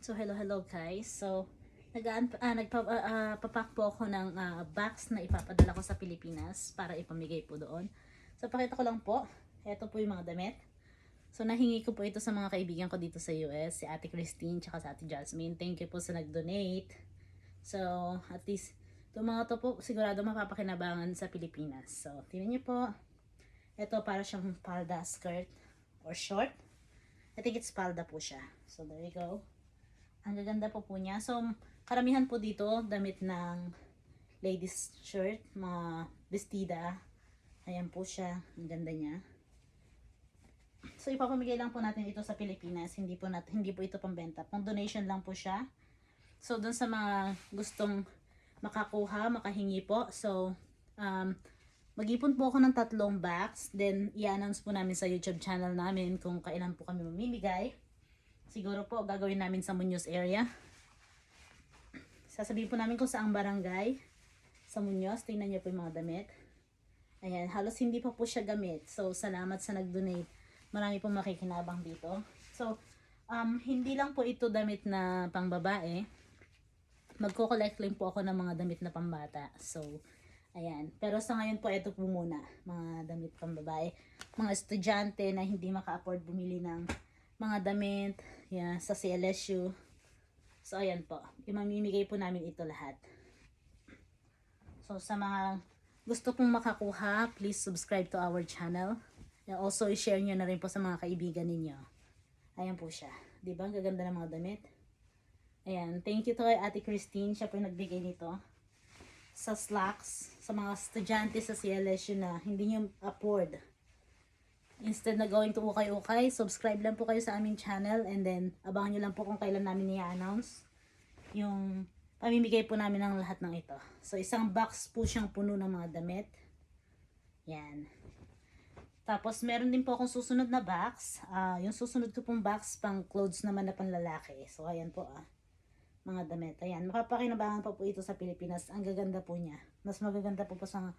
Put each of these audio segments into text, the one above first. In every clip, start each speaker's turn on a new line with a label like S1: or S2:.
S1: So hello guys. So nagpapak po ako ng box na ipapadala ko sa Pilipinas para ipamigay po doon. So pakita ko lang po. Ito po yung mga damit. So nahingi ko po ito sa mga kaibigan ko dito sa US, si Ate Christine tsaka sa Ate Jasmine. Thank you po sa nag-donate. So at least itong mga to po sigurado mapapakinabangan sa Pilipinas. So tingnan niyo po. Ito para siyang palda skirt or short. I think it's palda po siya. So there you go. Ang gaganda po niya. So, karamihan po dito, damit ng ladies shirt, mga bestida. Ayan po siya. Ang ganda niya. So, ipapamigay lang po natin ito sa Pilipinas. Hindi po ito pambenta. Pang donation lang po siya. So, dun sa mga gustong makakuha, makahingi po. So, mag-ipon po ako ng 3 box. Then, i-announce po namin sa YouTube channel namin kung kailan po kami mamimigay. Siguro po gagawin namin sa Muñoz area. Sasabihin po namin kung saang barangay sa Muñoz. Tingnan niyo po yung mga damit. Ayan, halos hindi pa po siya gamit. So, salamat sa nag-donate. Marami pong makikinabang dito. So, hindi lang po ito damit na pang babae. Magko-collect lang po ako ng mga damit na pambata. So, ayan. Pero sa ngayon po, ito po muna. Mga damit pang babae. Mga estudyante na hindi maka-afford bumili ng mga damit, yan, sa CLSU. So, ayan po. Imamimigay po namin ito lahat. So, sa mga gusto pong makakuha, please subscribe to our channel. And also, i-share nyo na rin po sa mga kaibigan ninyo. Ayan po siya. Diba? Ang gaganda ng mga damit. Ayan. Thank you to kay Ate Christine. Siya po yung nagbigay nito. Sa slacks, sa mga estudyante sa CLSU na hindi nyo afford. Instead na going to ukay-ukay, subscribe lang po kayo sa aming channel and then abangan nyo lang po kung kailan namin i-announce yung pamimigay po namin ng lahat ng ito. So, isang box po siyang puno ng mga damit. Yan. Tapos, meron din po akong susunod na box. Yung susunod ko pong box, pang clothes naman na panlalaki. So, ayan po mga damit. Ayan. Makapakinabangan pa po ito sa Pilipinas. Ang gaganda po niya. Mas magaganda po sa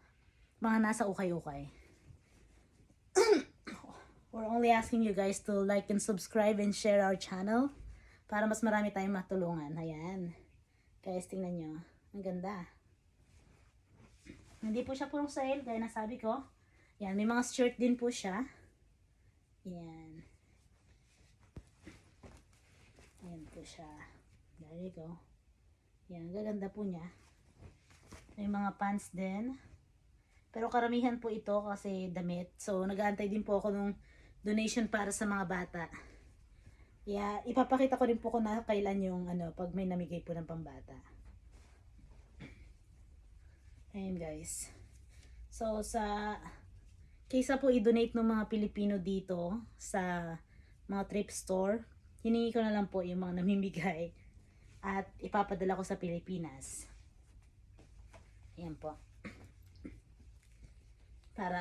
S1: mga nasa ukay-ukay. We're only asking you guys to like and subscribe and share our channel para mas marami tayong matulungan. Ayan. Guys, tingnan nyo. Ang ganda. Hindi po siya purong sale, gaya na sabi ko. Yan, may mga shirt din po siya. Yan. Ayan po siya. There you go. Yan, gaganda po niya. May mga pants din. Pero karamihan po ito kasi damit. So, nag-aantay din po ako nung donation para sa mga bata. Yeah, ipapakita ko rin po kung na kailan yung pag may namigay po ng pambata. Ayan guys. So kaysa po i-donate ng mga Pilipino dito sa mga thrift store, hiningi ko na lang po yung mga namimigay at ipapadala ko sa Pilipinas. Ayan po. Para